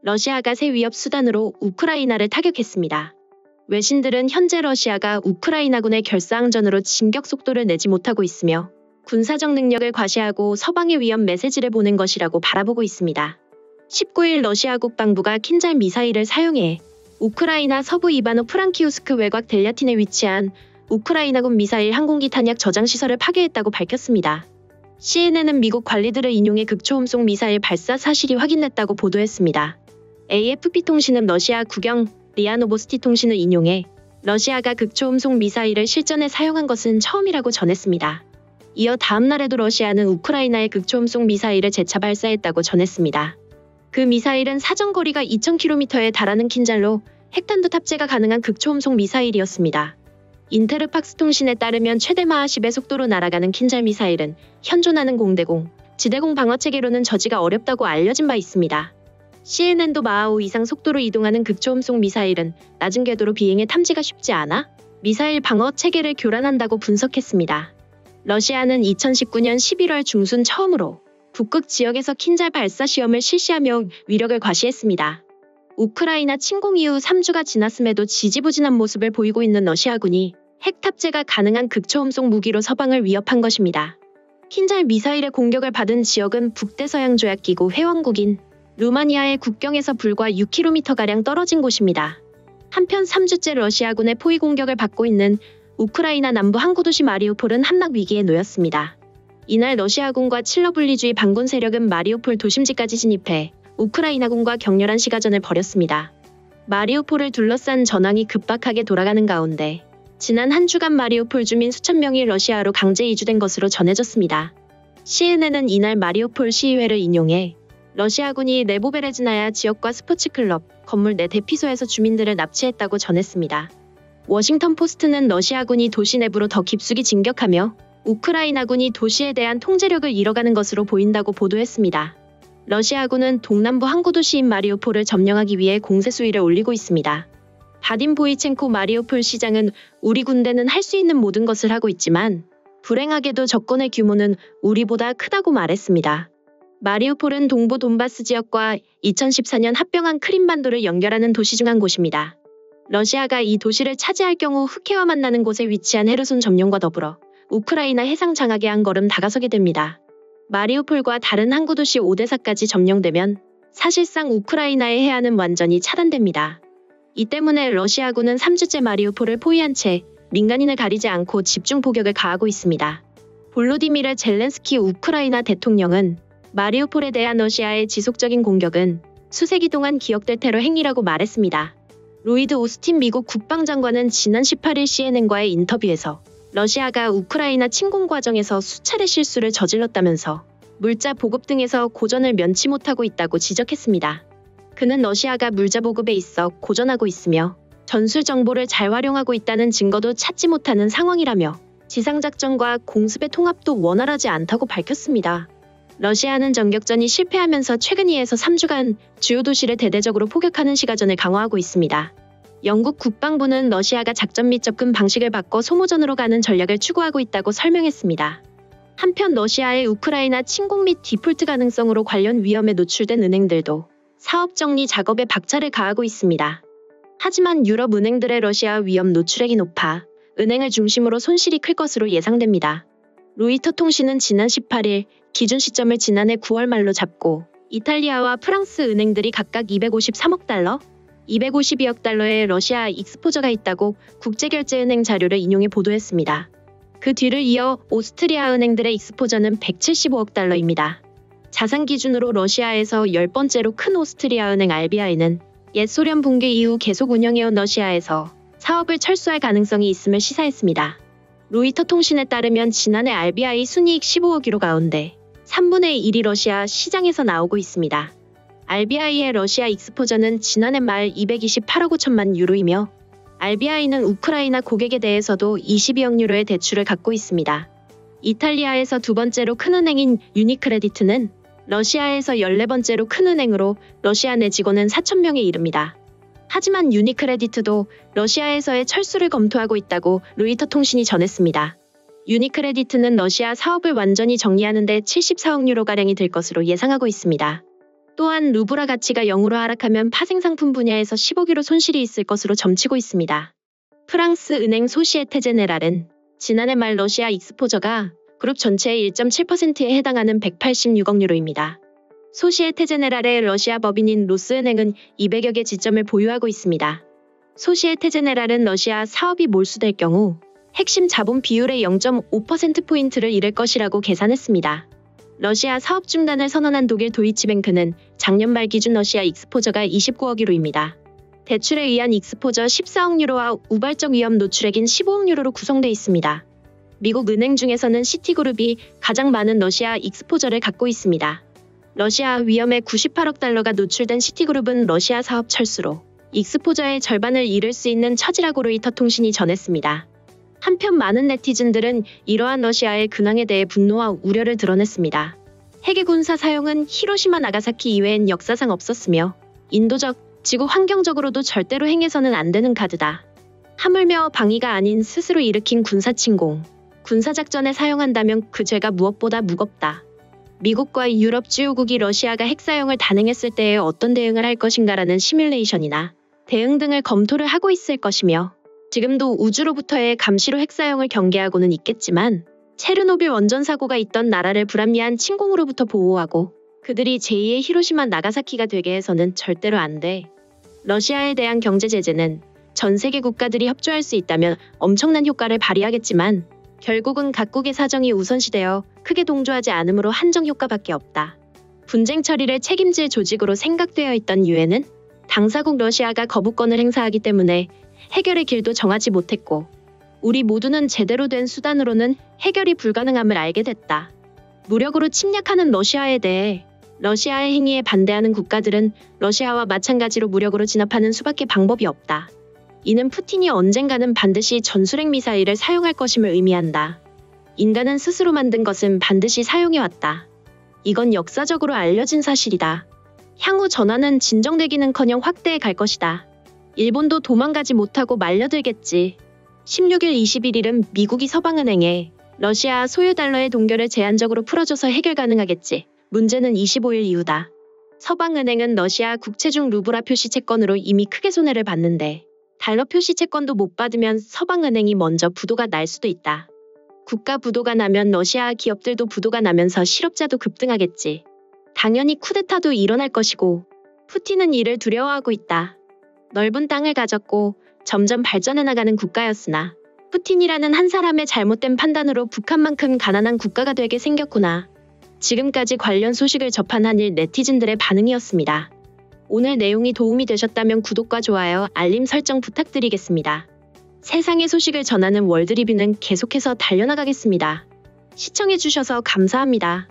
러시아가 새 위협 수단으로 우크라이나를 타격했습니다. 외신들은 현재 러시아가 우크라이나군의 결사항전으로 진격 속도를 내지 못하고 있으며 군사적 능력을 과시하고 서방의 위협 메시지를 보낸 것이라고 바라보고 있습니다. 19일 러시아 국방부가 킨잘 미사일을 사용해 우크라이나 서부 이바노 프랑키우스크 외곽 델야틴에 위치한 우크라이나군 미사일 항공기 탄약 저장 시설을 파괴했다고 밝혔습니다. CNN은 미국 관리들을 인용해 극초음속 미사일 발사 사실이 확인됐다고 보도했습니다. AFP 통신은 러시아 국영 리아 노보스티 통신을 인용해 러시아가 극초음속 미사일을 실전에 사용한 것은 처음이라고 전했습니다. 이어 다음 날에도 러시아는 우크라이나의 극초음속 미사일을 재차 발사했다고 전했습니다. 그 미사일은 사정거리가 2000km에 달하는 킨잘로 핵탄두 탑재가 가능한 극초음속 미사일이었습니다. 인테르팍스 통신에 따르면 최대 마하 10의 속도로 날아가는 킨잘 미사일은 현존하는 공대공, 지대공 방어체계로는 저지가 어렵다고 알려진 바 있습니다. CNN도 마하 5 이상 속도로 이동하는 극초음속 미사일은 낮은 궤도로 비행해 탐지가 쉽지 않아 미사일 방어체계를 교란한다고 분석했습니다. 러시아는 2019년 11월 중순 처음으로 북극 지역에서 킨잘 발사 시험을 실시하며 위력을 과시했습니다. 우크라이나 침공 이후 3주가 지났음에도 지지부진한 모습을 보이고 있는 러시아군이 핵 탑재가 가능한 극초음속 무기로 서방을 위협한 것입니다. 킨잘 미사일의 공격을 받은 지역은 북대서양조약기구 회원국인 루마니아의 국경에서 불과 6km가량 떨어진 곳입니다. 한편 3주째 러시아군의 포위 공격을 받고 있는 우크라이나 남부 항구도시 마리우폴은 함락 위기에 놓였습니다. 이날 러시아군과 칠러분리주의 반군 세력은 마리우폴 도심지까지 진입해 우크라이나군과 격렬한 시가전을 벌였습니다. 마리우폴을 둘러싼 전황이 급박하게 돌아가는 가운데 지난 한 주간 마리우폴 주민 수천 명이 러시아로 강제 이주된 것으로 전해졌습니다. CNN은 이날 마리우폴 시의회를 인용해 러시아군이 레보베레즈나야 지역과 스포츠클럽, 건물 내 대피소에서 주민들을 납치했다고 전했습니다. 워싱턴 포스트는 러시아군이 도시 내부로 더 깊숙이 진격하며 우크라이나군이 도시에 대한 통제력을 잃어가는 것으로 보인다고 보도했습니다. 러시아군은 동남부 항구도시인 마리우폴을 점령하기 위해 공세 수위를 올리고 있습니다. 바딘 보이첸코 마리우폴 시장은 우리 군대는 할 수 있는 모든 것을 하고 있지만 불행하게도 적군의 규모는 우리보다 크다고 말했습니다. 마리우폴은 동부 돈바스 지역과 2014년 합병한 크림반도를 연결하는 도시 중 한 곳입니다. 러시아가 이 도시를 차지할 경우 흑해와 만나는 곳에 위치한 헤르손 점령과 더불어 우크라이나 해상 장악에 한 걸음 다가서게 됩니다. 마리우폴과 다른 항구도시 오데사까지 점령되면 사실상 우크라이나의 해안은 완전히 차단됩니다. 이 때문에 러시아군은 3주째 마리우폴을 포위한 채 민간인을 가리지 않고 집중 포격을 가하고 있습니다. 볼로디미르 젤렌스키 우크라이나 대통령은 마리우폴에 대한 러시아의 지속적인 공격은 수세기 동안 기억될 테러 행위라고 말했습니다. 로이드 오스틴 미국 국방장관은 지난 18일 CNN과의 인터뷰에서 러시아가 우크라이나 침공 과정에서 수차례 실수를 저질렀다면서 물자 보급 등에서 고전을 면치 못하고 있다고 지적했습니다. 그는 러시아가 물자 보급에 있어 고전하고 있으며 전술 정보를 잘 활용하고 있다는 증거도 찾지 못하는 상황이라며 지상작전과 공습의 통합도 원활하지 않다고 밝혔습니다. 러시아는 전격전이 실패하면서 최근 2에서 3주간 주요 도시를 대대적으로 포격하는 시가전을 강화하고 있습니다. 영국 국방부는 러시아가 작전 및 접근 방식을 바꿔 소모전으로 가는 전략을 추구하고 있다고 설명했습니다. 한편 러시아의 우크라이나 침공 및 디폴트 가능성으로 관련 위험에 노출된 은행들도 사업 정리 작업에 박차를 가하고 있습니다. 하지만 유럽 은행들의 러시아 위험 노출액이 높아 은행을 중심으로 손실이 클 것으로 예상됩니다. 로이터 통신은 지난 18일 기준 시점을 지난해 9월 말로 잡고 이탈리아와 프랑스 은행들이 각각 253억 달러, 252억 달러의 러시아 익스포저가 있다고 국제결제은행 자료를 인용해 보도했습니다. 그 뒤를 이어 오스트리아 은행들의 익스포저는 175억 달러입니다. 자산 기준으로 러시아에서 10번째로 큰 오스트리아 은행 RBI는 옛 소련 붕괴 이후 계속 운영해온 러시아에서 사업을 철수할 가능성이 있음을 시사했습니다. 로이터 통신에 따르면 지난해 RBI 순이익 15억 유로 가운데 3분의 1이 러시아 시장에서 나오고 있습니다. RBI의 러시아 익스포저는 지난해 말 228억 5천만 유로이며 RBI는 우크라이나 고객에 대해서도 22억 유로의 대출을 갖고 있습니다. 이탈리아에서 두 번째로 큰 은행인 유니크레디트는 러시아에서 14번째로 큰 은행으로 러시아 내 직원은 4,000명에 이릅니다. 하지만 유니크레디트도 러시아에서의 철수를 검토하고 있다고 로이터 통신이 전했습니다. 유니크레디트는 러시아 사업을 완전히 정리하는 데 74억 유로가량이 들 것으로 예상하고 있습니다. 또한 루브라 가치가 0으로 하락하면 파생상품 분야에서 10억 유로 손실이 있을 것으로 점치고 있습니다. 프랑스 은행 소시에테 제네랄은 지난해 말 러시아 익스포저가 그룹 전체의 1.7%에 해당하는 186억 유로입니다. 소시에테 제네랄의 러시아 법인인 로스은행은 200여 개 지점을 보유하고 있습니다. 소시에테 제네랄은 러시아 사업이 몰수될 경우 핵심 자본 비율의 0.5%포인트를 잃을 것이라고 계산했습니다. 러시아 사업 중단을 선언한 독일 도이치뱅크는 작년 말 기준 러시아 익스포저가 29억 유로입니다. 대출에 의한 익스포저 14억 유로와 우발적 위험 노출액인 15억 유로로 구성되어 있습니다. 미국 은행 중에서는 시티그룹이 가장 많은 러시아 익스포저를 갖고 있습니다. 러시아 위험에 98억 달러가 노출된 시티그룹은 러시아 사업 철수로 익스포저의 절반을 잃을 수 있는 처지라고 로이터 통신이 전했습니다. 한편 많은 네티즌들은 이러한 러시아의 근황에 대해 분노와 우려를 드러냈습니다. 핵의 군사 사용은 히로시마 나가사키 이외엔 역사상 없었으며 인도적, 지구 환경적으로도 절대로 행해서는 안 되는 카드다. 하물며 방위가 아닌 스스로 일으킨 군사 침공, 군사작전에 사용한다면 그 죄가 무엇보다 무겁다. 미국과 유럽 주요국이 러시아가 핵사용을 단행했을 때에 어떤 대응을 할 것인가라는 시뮬레이션이나 대응 등을 검토를 하고 있을 것이며 지금도 우주로부터의 감시로 핵사용을 경계하고는 있겠지만 체르노빌 원전 사고가 있던 나라를 불합리한 침공으로부터 보호하고 그들이 제2의 히로시마 나가사키가 되게 해서는 절대로 안 돼. 러시아에 대한 경제 제재는 전 세계 국가들이 협조할 수 있다면 엄청난 효과를 발휘하겠지만 결국은 각국의 사정이 우선시되어 크게 동조하지 않으므로 한정 효과밖에 없다. 분쟁 처리를 책임질 조직으로 생각되어 있던 유엔은 당사국 러시아가 거부권을 행사하기 때문에 해결의 길도 정하지 못했고 우리 모두는 제대로 된 수단으로는 해결이 불가능함을 알게 됐다. 무력으로 침략하는 러시아에 대해 러시아의 행위에 반대하는 국가들은 러시아와 마찬가지로 무력으로 진압하는 수밖에 방법이 없다. 이는 푸틴이 언젠가는 반드시 전술핵 미사일을 사용할 것임을 의미한다. 인간은 스스로 만든 것은 반드시 사용해왔다. 이건 역사적으로 알려진 사실이다. 향후 전환은 진정되기는커녕 확대해 갈 것이다. 일본도 도망가지 못하고 말려들겠지. 16일 21일은 미국이 서방은행에 러시아 소유 달러의 동결을 제한적으로 풀어줘서 해결 가능하겠지. 문제는 25일 이후다. 서방은행은 러시아 국채중 루브라 표시 채권으로 이미 크게 손해를 봤는데 달러 표시 채권도 못 받으면 서방은행이 먼저 부도가 날 수도 있다. 국가 부도가 나면 러시아 기업들도 부도가 나면서 실업자도 급등하겠지. 당연히 쿠데타도 일어날 것이고 푸틴은 이를 두려워하고 있다. 넓은 땅을 가졌고 점점 발전해 나가는 국가였으나 푸틴이라는 한 사람의 잘못된 판단으로 북한만큼 가난한 국가가 되게 생겼구나. 지금까지 관련 소식을 접한 한일 네티즌들의 반응이었습니다. 오늘 내용이 도움이 되셨다면 구독과 좋아요, 알림 설정 부탁드리겠습니다. 세상의 소식을 전하는 월드리뷰는 계속해서 달려나가겠습니다. 시청해주셔서 감사합니다.